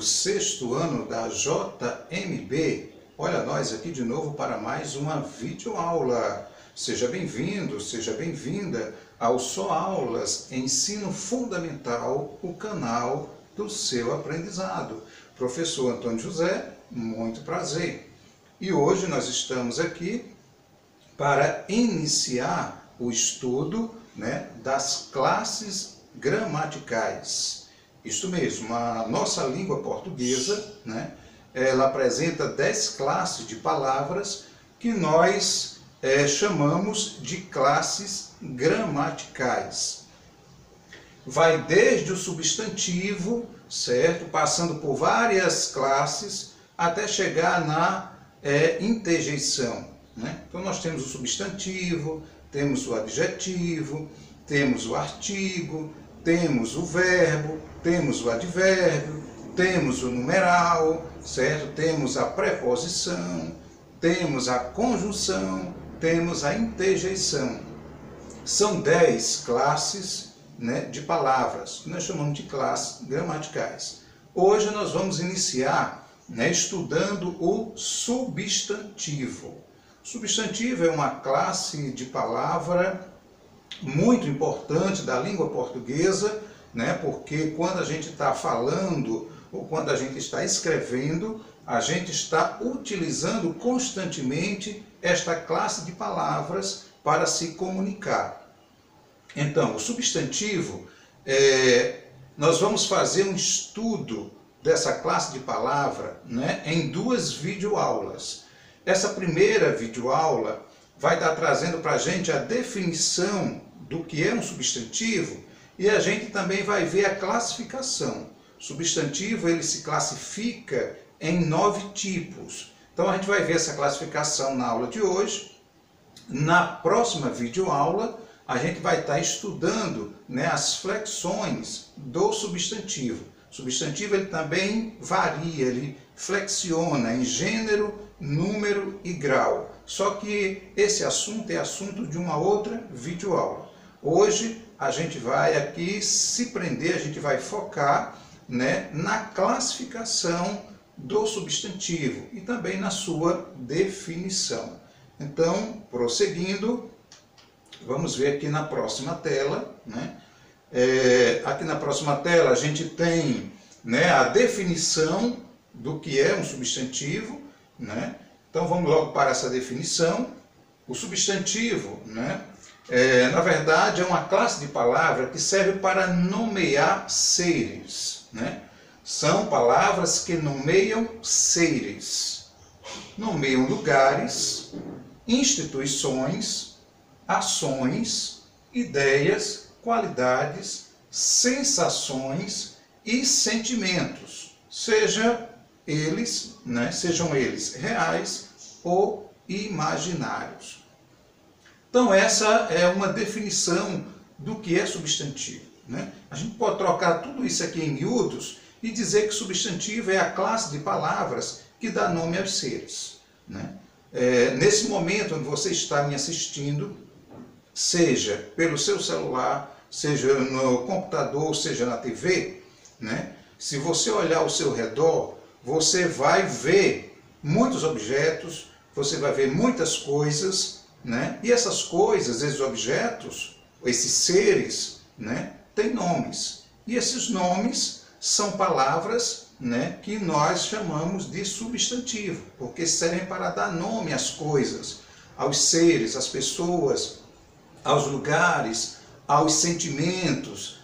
sexto ano da JMB. Olha nós aqui de novo para mais uma videoaula. Seja bem-vindo, seja bem-vinda ao Só Aulas Ensino Fundamental, o canal do seu aprendizado. Professor Antônio José, muito prazer. E hoje nós estamos aqui para iniciar o estudo, das classes gramaticais. Isso mesmo, a nossa língua portuguesa, ela apresenta 10 classes de palavras que nós chamamos de classes gramaticais. Vai desde o substantivo, certo? Passando por várias classes até chegar na interjeição. Então nós temos o substantivo, temos o adjetivo, temos o artigo, temos o verbo, temos o advérbio, temos o numeral, certo? Temos a preposição, temos a conjunção, temos a interjeição. São 10 classes de palavras, que nós chamamos de classes gramaticais. Hoje nós vamos iniciar estudando o substantivo. O substantivo é uma classe de palavra muito importante da língua portuguesa, porque quando a gente está falando ou quando a gente está escrevendo, a gente está utilizando constantemente esta classe de palavras para se comunicar. Então, o substantivo, nós vamos fazer um estudo dessa classe de palavra em 2 videoaulas. Essa primeira videoaula vai estar trazendo para a gente a definição do que é um substantivo e a gente também vai ver a classificação. O substantivo ele se classifica em 9 tipos. Então a gente vai ver essa classificação na aula de hoje. Na próxima videoaula a gente vai estar estudando as flexões do substantivo. O substantivo ele também varia, ele flexiona em gênero, número e grau. Só que esse assunto é assunto de uma outra videoaula. Hoje a gente vai aqui se prender, a gente vai focar na classificação do substantivo e também na sua definição. Então, prosseguindo, vamos ver aqui na próxima tela. Aqui na próxima tela a gente tem a definição do que é um substantivo. Então vamos logo para essa definição. O substantivo, na verdade, é uma classe de palavra que serve para nomear seres. São palavras que nomeiam seres, nomeiam lugares, instituições, ações, ideias, qualidades, sensações e sentimentos, sejam eles reais ou imaginários. Então essa é uma definição do que é substantivo. A gente pode trocar tudo isso aqui em miúdos e dizer que substantivo é a classe de palavras que dá nome aos seres. Nesse momento onde você está me assistindo, seja pelo seu celular, seja no computador, seja na TV, se você olhar ao seu redor, você vai ver muitos objetos, você vai ver muitas coisas, e essas coisas, esses objetos, esses seres, têm nomes. E esses nomes são palavras que nós chamamos de substantivo, porque servem para dar nome às coisas, aos seres, às pessoas, aos lugares, aos sentimentos,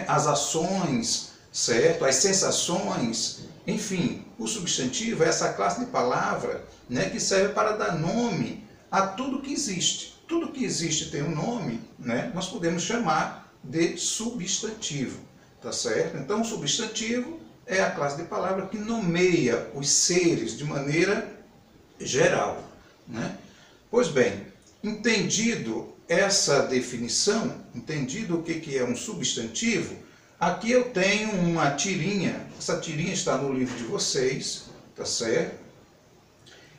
às ações, certo? Às sensações. Enfim, o substantivo é essa classe de palavra que serve para dar nome a tudo que existe. Tudo que existe tem um nome, nós podemos chamar de substantivo, tá certo? Então, o substantivo é a classe de palavra que nomeia os seres de maneira geral. Pois bem, entendido essa definição, entendido o que é um substantivo, aqui eu tenho uma tirinha. Essa tirinha está no livro de vocês, tá certo?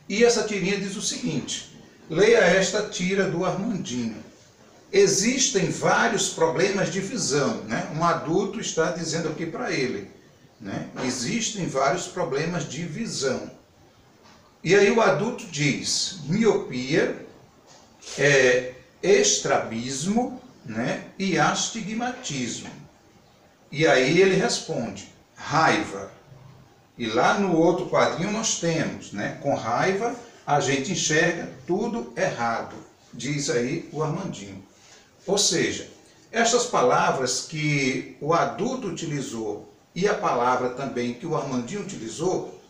E essa tirinha diz o seguinte: leia esta tira do Armandinho. Existem vários problemas de visão, Um adulto está dizendo aqui para ele. né? Existem vários problemas de visão. E aí o adulto diz, miopia, estrabismo, né? E astigmatismo. E aí ele responde, raiva. E lá no outro quadrinho nós temos, né? Com raiva a gente enxerga tudo errado, diz aí o Armandinho. Ou seja, estas palavras que o adulto utilizou e a palavra também que o Armandinho utilizou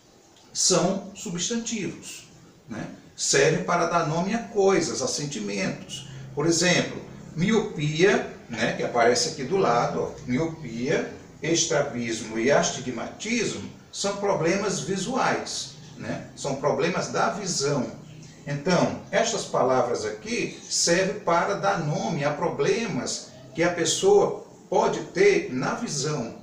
são substantivos, né? Servem para dar nome a coisas, a sentimentos. Por exemplo, miopia, né? Que aparece aqui do lado, ó, miopia, estrabismo e astigmatismo são problemas visuais, né? São problemas da visão. Então, estas palavras aqui servem para dar nome a problemas que a pessoa pode ter na visão.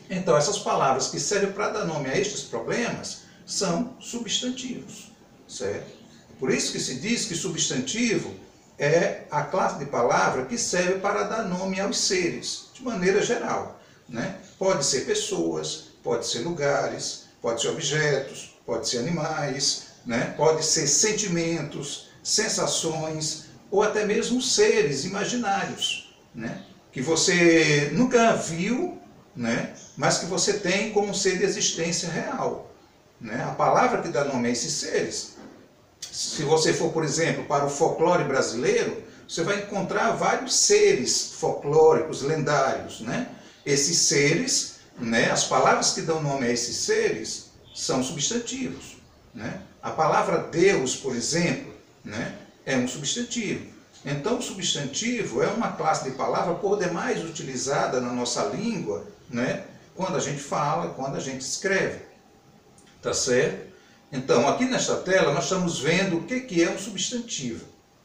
Então, essas palavras que servem para dar nome a estes problemas são substantivos, certo? Por isso que se diz que substantivo é a classe de palavra que serve para dar nome aos seres, de maneira geral, né? Pode ser pessoas, pode ser lugares, pode ser objetos, pode ser animais, né? Pode ser sentimentos, sensações ou até mesmo seres imaginários, né? Que você nunca viu, né? Mas que você tem como um ser de existência real, né? A palavra que dá nome a esses seres, se você for, por exemplo, para o folclore brasileiro, você vai encontrar vários seres folclóricos, lendários, né? Esses seres, né? As palavras que dão nome a esses seres são substantivos, né? A palavra Deus, por exemplo, né? É um substantivo. Então, o substantivo é uma classe de palavra por demais utilizada na nossa língua, né? Quando a gente fala, quando a gente escreve. Tá certo? Então, aqui nesta tela, nós estamos vendo o que é um substantivo,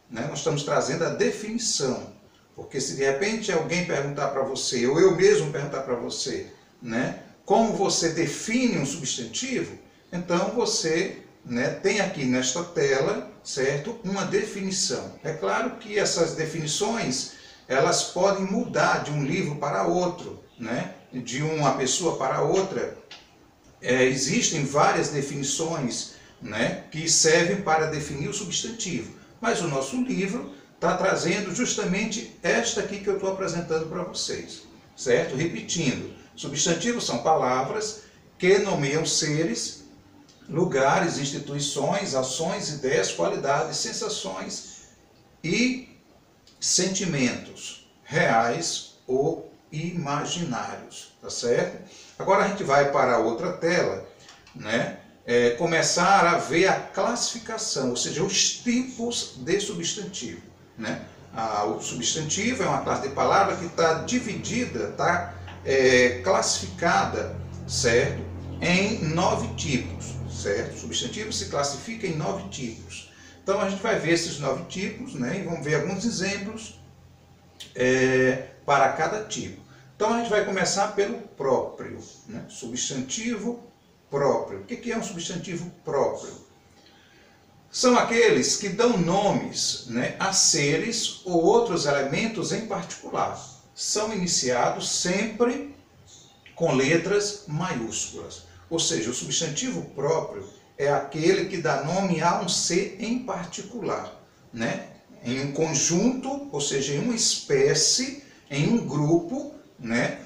né? Nós estamos trazendo a definição. Porque se de repente alguém perguntar para você, ou eu mesmo perguntar para você, né? Como você define um substantivo, então você, né, tem aqui nesta tela, certo? Uma definição. É claro que essas definições, elas podem mudar de um livro para outro, né? De uma pessoa para outra. Existem várias definições, né, que servem para definir o substantivo. Mas o nosso livro está trazendo justamente esta aqui que eu estou apresentando para vocês. Certo? Repetindo, substantivos são palavras que nomeiam seres, lugares, instituições, ações, ideias, qualidades, sensações e sentimentos reais ou imaginários, tá certo? Agora a gente vai para a outra tela, né? Começar a ver a classificação, ou seja, os tipos de substantivo, né? O substantivo é uma classe de palavra que está dividida, está classificada, certo? Em 9 tipos, certo? O substantivo se classifica em 9 tipos. Então a gente vai ver esses 9 tipos, né? E vamos ver alguns exemplos para cada tipo. Então a gente vai começar pelo próprio, né? Substantivo próprio. O que é um substantivo próprio? São aqueles que dão nomes, né, a seres ou outros elementos em particular. São iniciados sempre com letras maiúsculas. Ou seja, o substantivo próprio é aquele que dá nome a um ser em particular, né? Em um conjunto, ou seja, em uma espécie, em um grupo, né?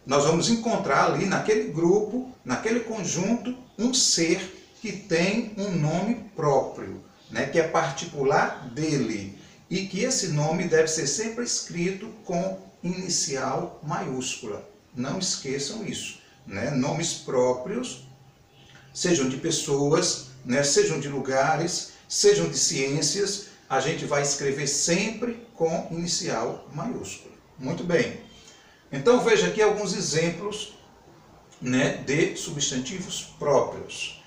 Nós vamos encontrar ali naquele grupo, naquele conjunto, um ser que tem um nome próprio, né? Que é particular dele, e que esse nome deve ser sempre escrito com inicial maiúscula. Não esqueçam isso, né? Nomes próprios, sejam de pessoas, né? Sejam de lugares, sejam de ciências, a gente vai escrever sempre com inicial maiúscula. Muito bem. Então veja aqui alguns exemplos, né, de substantivos próprios.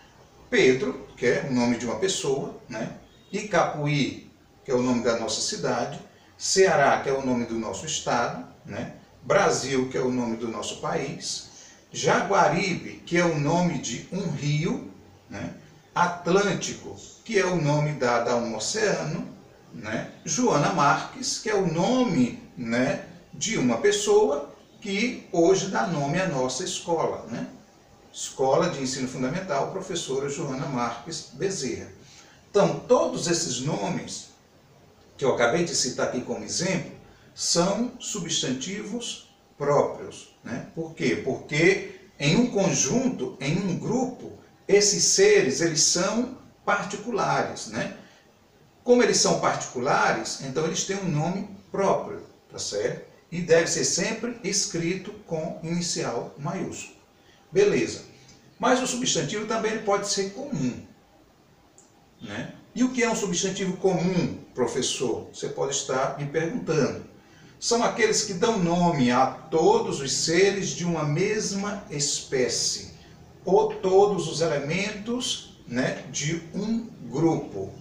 Pedro, que é o nome de uma pessoa, né? Icapuí, que é o nome da nossa cidade. Ceará, que é o nome do nosso estado, né? Brasil, que é o nome do nosso país. Jaguaribe, que é o nome de um rio, né? Atlântico, que é o nome dado a um oceano, né? Joana Marques, que é o nome, né, de uma pessoa, que hoje dá nome à nossa escola, né? Escola de Ensino Fundamental, professora Joana Marques Bezerra. Então, todos esses nomes que eu acabei de citar aqui como exemplo são substantivos próprios, né? Por quê? Porque em um conjunto, em um grupo, esses seres, eles são particulares, né? Como eles são particulares, então eles têm um nome próprio, tá certo? E deve ser sempre escrito com inicial maiúsculo. Beleza. Mas o substantivo também pode ser comum, né? E o que é um substantivo comum, professor? Você pode estar me perguntando. São aqueles que dão nome a todos os seres de uma mesma espécie, ou todos os elementos, né, de um grupo.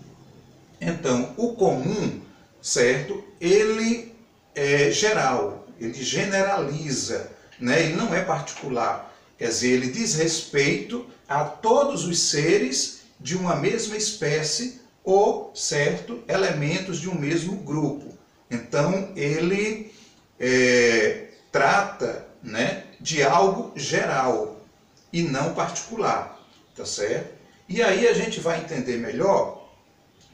Então, o comum, certo? Ele é geral, ele generaliza, né? Ele não é particular. Quer dizer, ele diz respeito a todos os seres de uma mesma espécie ou, certo, elementos de um mesmo grupo. Então, ele trata, né, de algo geral e não particular, tá certo? E aí a gente vai entender melhor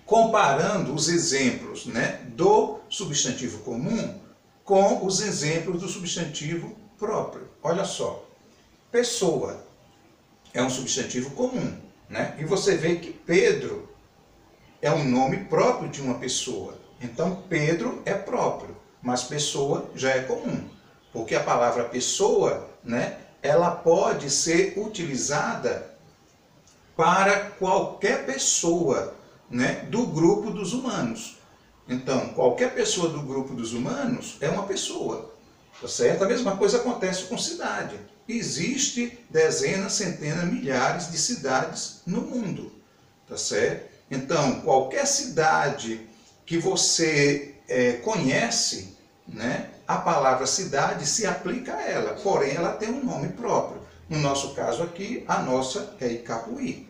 comparando os exemplos, né, do substantivo comum com os exemplos do substantivo próprio. Olha só, pessoa é um substantivo comum, né? E você vê que Pedro é um nome próprio de uma pessoa. Então, Pedro é próprio, mas pessoa já é comum. Porque a palavra pessoa, né, ela pode ser utilizada para qualquer pessoa, né, do grupo dos humanos. Então, qualquer pessoa do grupo dos humanos é uma pessoa, tá certo? A mesma coisa acontece com cidade. Existe dezenas, centenas, milhares de cidades no mundo, tá certo? Então, qualquer cidade que você conhece, né, a palavra cidade se aplica a ela, porém ela tem um nome próprio. No nosso caso aqui, a nossa é Icapuí.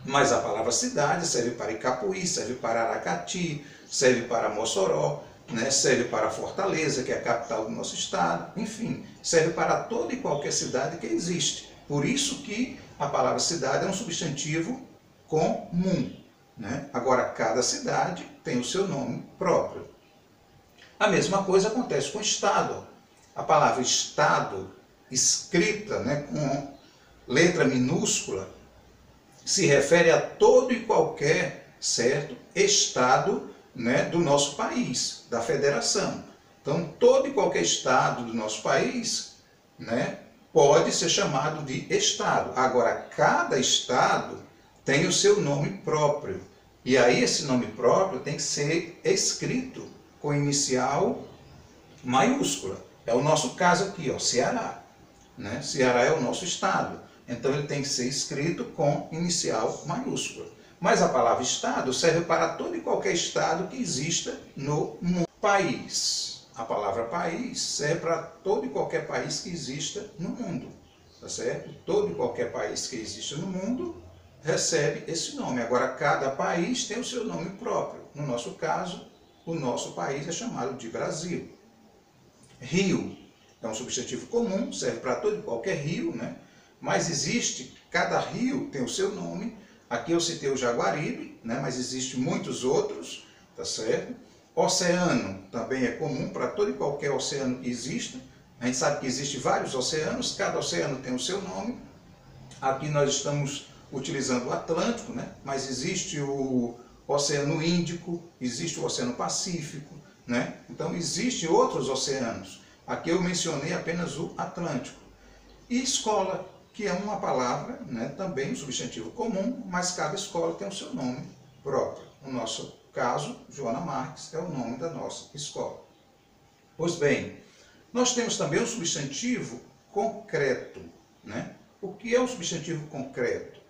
Mas a palavra cidade serve para Icapuí, serve para Aracati, serve para Mossoró, né? Serve para Fortaleza, que é a capital do nosso estado, enfim, serve para toda e qualquer cidade que existe. Por isso que a palavra cidade é um substantivo comum, né? Agora, cada cidade tem o seu nome próprio. A mesma coisa acontece com estado. A palavra estado, escrita, né, com letra minúscula, se refere a todo e qualquer, certo, estado, né, do nosso país, da federação. Então, todo e qualquer estado do nosso país, né, pode ser chamado de estado. Agora, cada estado tem o seu nome próprio. E aí esse nome próprio tem que ser escrito com inicial maiúscula. É o nosso caso aqui, ó, Ceará, né? Ceará é o nosso estado. Então ele tem que ser escrito com inicial maiúscula. Mas a palavra estado serve para todo e qualquer estado que exista no mundo. País. A palavra país serve para todo e qualquer país que exista no mundo. Tá certo? Todo e qualquer país que exista no mundo recebe esse nome. Agora, cada país tem o seu nome próprio. No nosso caso, o nosso país é chamado de Brasil. Rio é um substantivo comum, serve para todo e qualquer rio, né? Mas existe, cada rio tem o seu nome. Aqui eu citei o Jaguaribe, né? Mas existem muitos outros, tá certo? Oceano também é comum para todo e qualquer oceano que exista. A gente sabe que existem vários oceanos, cada oceano tem o seu nome. Aqui nós estamos utilizando o Atlântico, né? Mas existe o Oceano Índico, existe o Oceano Pacífico, né? Então existem outros oceanos. Aqui eu mencionei apenas o Atlântico. E escola, que é uma palavra, né, também um substantivo comum, mas cada escola tem o seu nome próprio. No nosso caso, Joana Marques é o nome da nossa escola. Pois bem, nós temos também um substantivo concreto, né? O que é um substantivo concreto?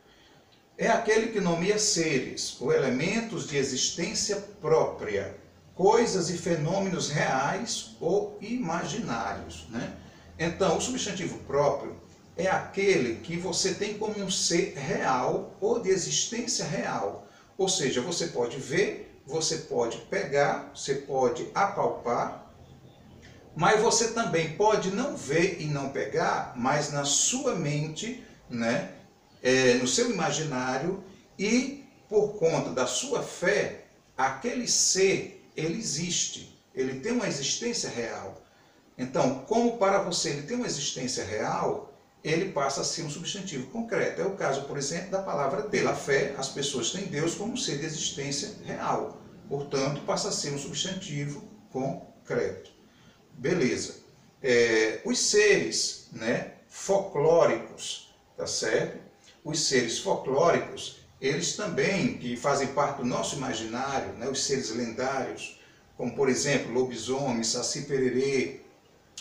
É aquele que nomeia seres ou elementos de existência própria, coisas e fenômenos reais ou imaginários, né? Então, o substantivo próprio é aquele que você tem como um ser real ou de existência real. Ou seja, você pode ver, você pode pegar, você pode apalpar, Mas você também pode não ver e não pegar, mas na sua mente, né, no seu imaginário, e por conta da sua fé, aquele ser, ele existe, ele tem uma existência real. Então, como para você ele tem uma existência real, ele passa a ser um substantivo concreto. É o caso, por exemplo, da palavra Deus. Pela fé, as pessoas têm Deus como um ser de existência real. Portanto, passa a ser um substantivo concreto. Beleza. Os seres, né, folclóricos, tá certo? Os seres folclóricos, eles também, que fazem parte do nosso imaginário, né, os seres lendários, como por exemplo, lobisomem, saci-pererê,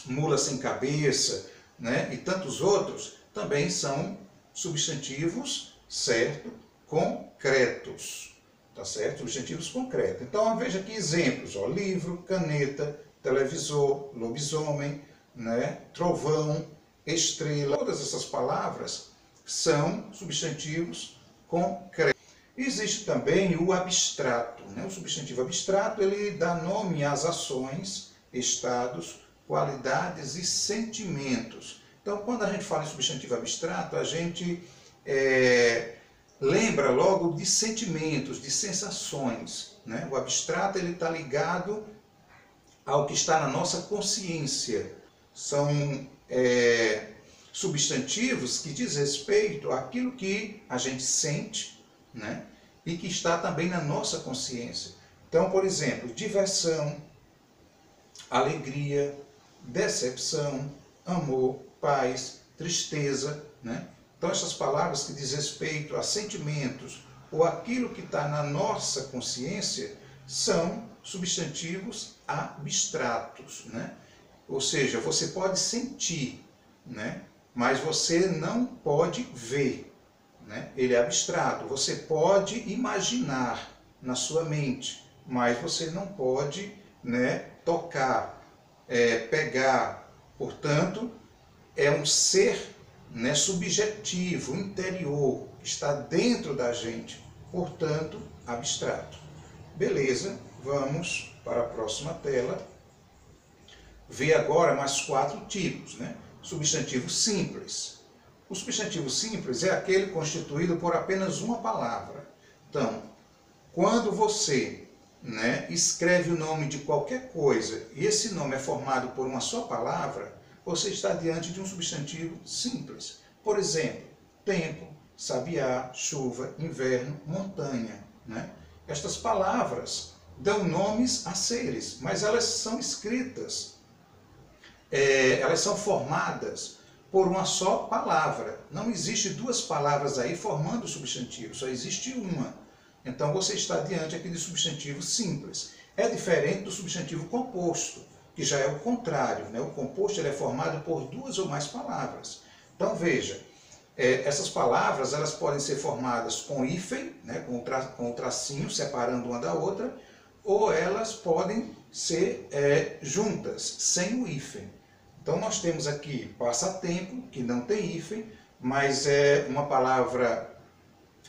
mula sem cabeça, né, e tantos outros, também são substantivos, certo? Concretos, tá certo? Substantivos concretos. Então, veja aqui exemplos, ó, livro, caneta, televisor, lobisomem, né, trovão, estrela. Todas essas palavras são substantivos concretos. Existe também o abstrato, né? O substantivo abstrato, ele dá nome às ações, estados, qualidades e sentimentos. Então, quando a gente fala em substantivo abstrato, a gente lembra logo de sentimentos, de sensações, né? O abstrato está ligado ao que está na nossa consciência. São substantivos que diz respeito àquilo que a gente sente, né? E que está também na nossa consciência. Então, por exemplo, diversão, alegria, decepção, amor, paz, tristeza, né? Então, essas palavras que diz respeito a sentimentos ou aquilo que está na nossa consciência são substantivos abstratos, né? Ou seja, você pode sentir, né? Mas você não pode ver, né? Ele é abstrato. Você pode imaginar na sua mente, mas você não pode, né, tocar, pegar. Portanto, é um ser, né, subjetivo, interior, que está dentro da gente, portanto, abstrato. Beleza, vamos para a próxima tela. Ver agora mais 4 tipos, né? Substantivo simples. O substantivo simples é aquele constituído por apenas uma palavra. Então, quando você, né, escreve o nome de qualquer coisa e esse nome é formado por uma só palavra, você está diante de um substantivo simples. Por exemplo, tempo, sabiá, chuva, inverno, montanha, né? Estas palavras dão nomes a seres, mas elas são escritas, elas são formadas por uma só palavra. Não existe 2 palavras aí formando o substantivo, só existe uma. Então você está diante aqui de substantivo simples. É diferente do substantivo composto, que já é o contrário, né? O composto ele é formado por 2 ou mais palavras. Então veja, essas palavras elas podem ser formadas com hífen, né? Com o tracinho separando uma da outra, ou elas podem ser juntas, sem o hífen. Então nós temos aqui passatempo, que não tem hífen, mas é uma palavra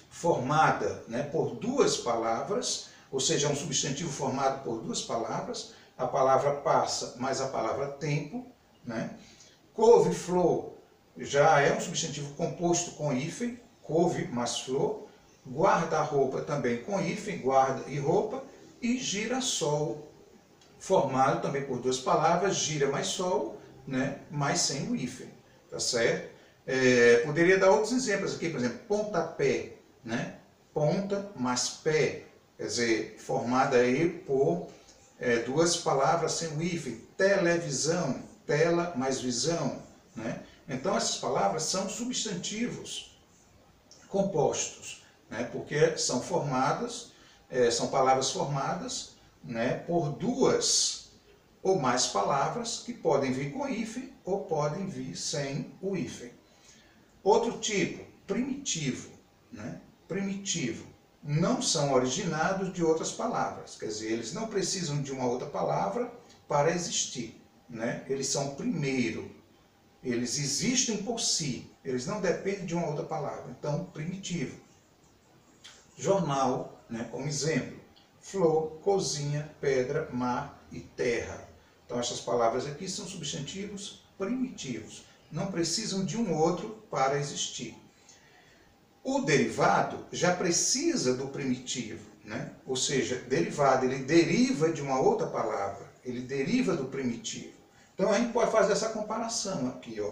formada, né, por 2 palavras, ou seja, é um substantivo formado por 2 palavras, a palavra passa mais a palavra tempo, né? Couve-flor já é um substantivo composto com hífen, couve mais flor, guarda-roupa também com hífen, guarda e roupa, e girassol, formado também por 2 palavras, gira mais sol, né, mas sem o hífen, tá certo? Poderia dar outros exemplos aqui, por exemplo, pontapé, né? Ponta mais pé, quer dizer, formada aí por 2 palavras sem o hífen. Televisão, tela mais visão, né? Então essas palavras são substantivos compostos, né? Porque são formadas, são palavras formadas, né, por 2 ou mais palavras que podem vir com hífen ou podem vir sem o hífen. Outro tipo, primitivo, né? Primitivo. Não são originados de outras palavras, quer dizer, eles não precisam de uma outra palavra para existir, né? Eles são primeiro, eles existem por si, eles não dependem de uma outra palavra. Então, primitivo. Jornal, né, como exemplo, flor, cozinha, pedra, mar e terra. Então, essas palavras aqui são substantivos primitivos. Não precisam de um outro para existir. O derivado já precisa do primitivo, né? Ou seja, derivado, ele deriva de uma outra palavra, ele deriva do primitivo. Então, a gente pode fazer essa comparação aqui, ó.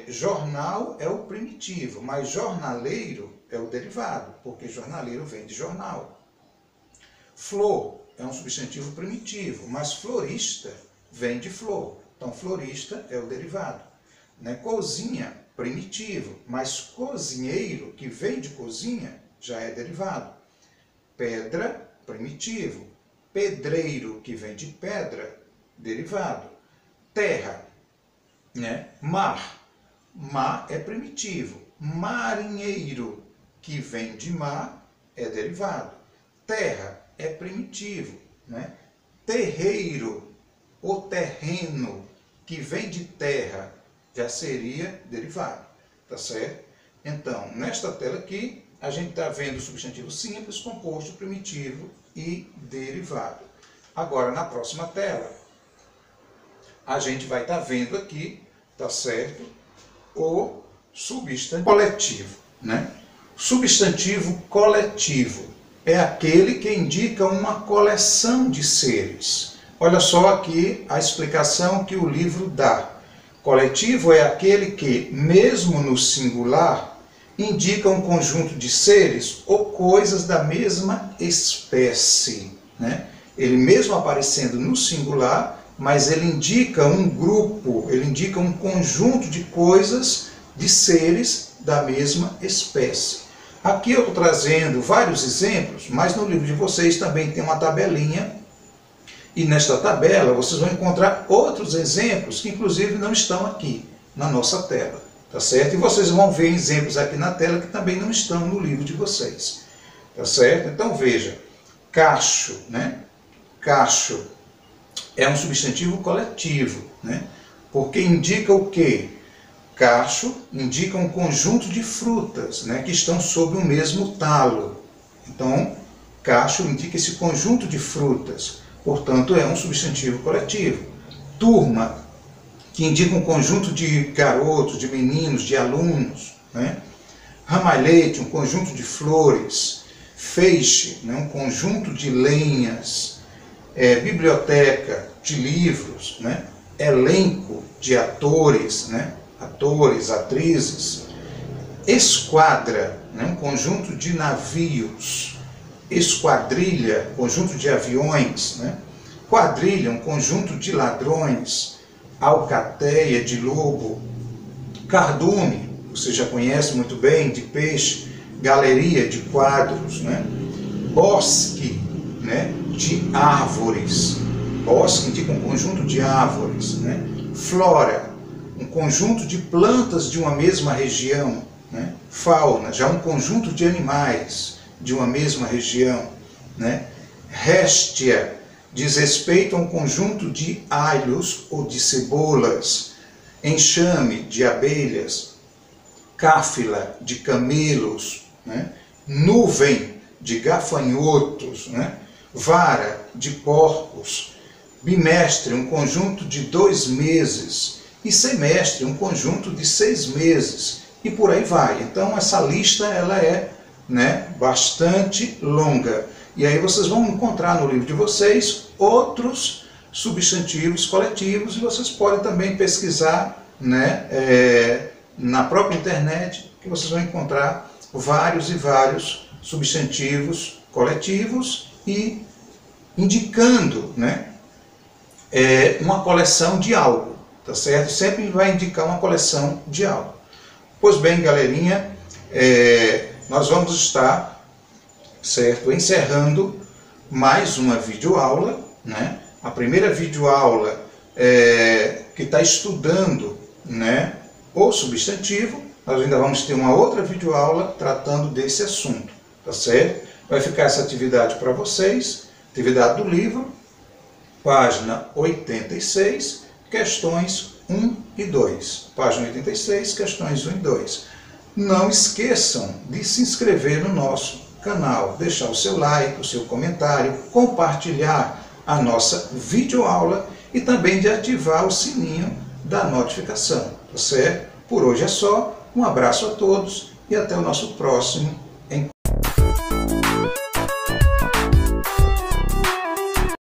Jornal é o primitivo, mas jornaleiro é o derivado, porque jornaleiro vem de jornal. Flor é um substantivo primitivo, mas florista vem de flor. Então, florista é o derivado. Né? Cozinha, primitivo, mas cozinheiro, que vem de cozinha, já é derivado. Pedra, primitivo. Pedreiro, que vem de pedra, derivado. Terra, né? Mar. Mar é primitivo. Marinheiro, que vem de mar, é derivado. Terra é primitivo, né? Terreiro, ou terreno, que vem de terra, já seria derivado, tá certo? Então, nesta tela aqui, a gente está vendo o substantivo simples, composto, primitivo e derivado. Agora, na próxima tela, a gente vai estar vendo aqui, tá certo? O substantivo coletivo, né? Substantivo coletivo é aquele que indica uma coleção de seres. Olha só aqui a explicação que o livro dá. Coletivo é aquele que, mesmo no singular, indica um conjunto de seres ou coisas da mesma espécie, né? Ele mesmo aparecendo no singular, mas ele indica um grupo, ele indica um conjunto de coisas, de seres da mesma espécie. Aqui eu estou trazendo vários exemplos, mas no livro de vocês também tem uma tabelinha. E nesta tabela vocês vão encontrar outros exemplos que inclusive não estão aqui na nossa tela, tá certo? E vocês vão ver exemplos aqui na tela que também não estão no livro de vocês, tá certo? Então veja, cacho, né? Cacho é um substantivo coletivo, né? Porque indica o quê? Cacho indica um conjunto de frutas, né? Que estão sob o mesmo talo. Então, cacho indica esse conjunto de frutas. Portanto, é um substantivo coletivo. Turma, que indica um conjunto de garotos, de meninos, de alunos, né? Ramalhete, um conjunto de flores. Feixe, né? Um conjunto de lenhas. Biblioteca, de livros, né? Elenco, de atores, né? Atores, atrizes. Esquadra, né? Um conjunto de navios. Esquadrilha, conjunto de aviões, né? Quadrilha, um conjunto de ladrões. Alcateia, de lobo. Cardume, você já conhece muito bem, de peixe. Galeria, de quadros, né? Bosque, né? De árvores. Bosque indica um conjunto de árvores, né? Flora, um conjunto de plantas de uma mesma região, né? Fauna, já um conjunto de animais de uma mesma região, né? Réstia diz respeito a um conjunto de alhos ou de cebolas. Enxame, de abelhas. Cáfila, de camelos, né? Nuvem, de gafanhotos, né? Vara, de porcos. Bimestre, um conjunto de 2 meses. E semestre, um conjunto de 6 meses. E por aí vai. Então, essa lista ela é, né, bastante longa. E aí vocês vão encontrar no livro de vocês outros substantivos coletivos e vocês podem também pesquisar, né, na própria internet, que vocês vão encontrar vários e vários substantivos coletivos e indicando, né, uma coleção de algo, tá certo? Sempre vai indicar uma coleção de algo. Pois bem, galerinha, nós vamos estar, certo, encerrando mais uma videoaula, né? A primeira videoaula que está estudando, né, o substantivo. Nós ainda vamos ter uma outra videoaula tratando desse assunto, tá certo? Vai ficar essa atividade para vocês, atividade do livro, página 86, questões 1 e 2. Página 86, questões 1 e 2. Não esqueçam de se inscrever no nosso canal, deixar o seu like, o seu comentário, compartilhar a nossa videoaula e também de ativar o sininho da notificação, tá certo? Por hoje é só, um abraço a todos e até o nosso próximo encontro.